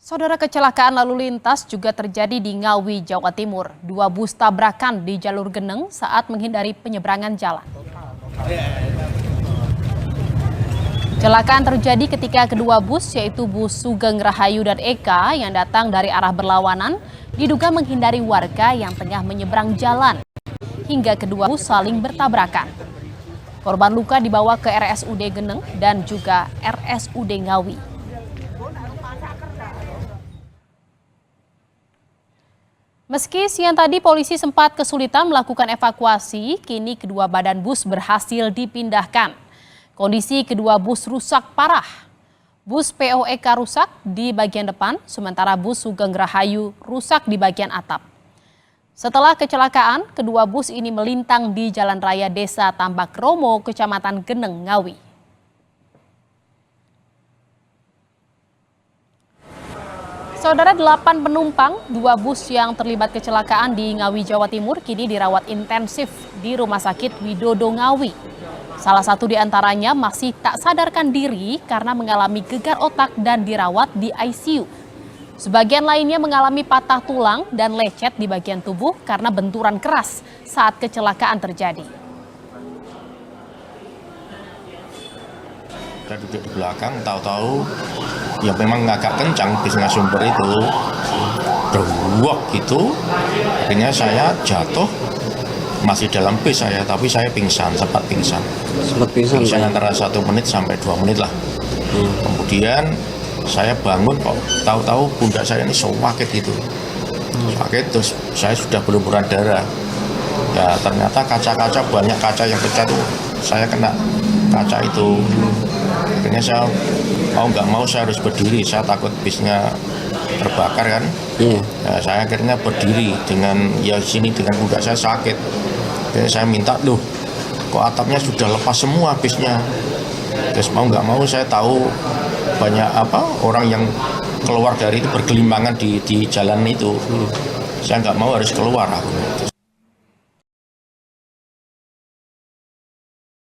Saudara, kecelakaan lalu lintas juga terjadi di Ngawi, Jawa Timur. Dua bus tabrakan di jalur Geneng saat menghindari penyeberangan jalan. Kecelakaan terjadi ketika kedua bus, yaitu bus Sugeng Rahayu dan Eka yang datang dari arah berlawanan, diduga menghindari warga yang tengah menyeberang jalan. Hingga kedua bus saling bertabrakan. Korban luka dibawa ke RSUD Geneng dan juga RSUD Ngawi. Meski siang tadi polisi sempat kesulitan melakukan evakuasi, kini kedua badan bus berhasil dipindahkan. Kondisi kedua bus rusak parah. Bus POEK rusak di bagian depan, sementara bus Sugeng Rahayu rusak di bagian atap. Setelah kecelakaan, kedua bus ini melintang di Jalan Raya Desa Tambak Romo, Kecamatan Geneng, Ngawi. Saudara, 8 penumpang, dua bus yang terlibat kecelakaan di Ngawi, Jawa Timur kini dirawat intensif di Rumah Sakit Widodo Ngawi. Salah satu di antaranya masih tak sadarkan diri karena mengalami gegar otak dan dirawat di ICU. Sebagian lainnya mengalami patah tulang dan lecet di bagian tubuh karena benturan keras saat kecelakaan terjadi. Saya duduk di belakang, tahu-tahu ya memang agak kencang bisnya sumber itu, berwak gitu, akhirnya saya jatuh, masih dalam bis saya, tapi saya pingsan, sempat pingsan. Pingsan antara 1 menit sampai 2 menit lah. Kemudian saya bangun kok, tahu-tahu pundak saya ini sakit gitu, sakit, terus saya sudah berlumuran darah. Ya ternyata kaca-kaca, banyak kaca yang pecah tuh, saya kena kaca itu. Akhirnya saya mau nggak mau saya harus berdiri, saya takut bisnya terbakar kan. Ya, saya akhirnya berdiri dengan sini dengan pundak saya sakit. Jadi saya minta, loh kok atapnya sudah lepas semua bisnya. Terus mau nggak mau saya tahu banyak orang yang keluar dari itu bergelimpangan di jalan itu. Saya nggak mau harus keluar aku.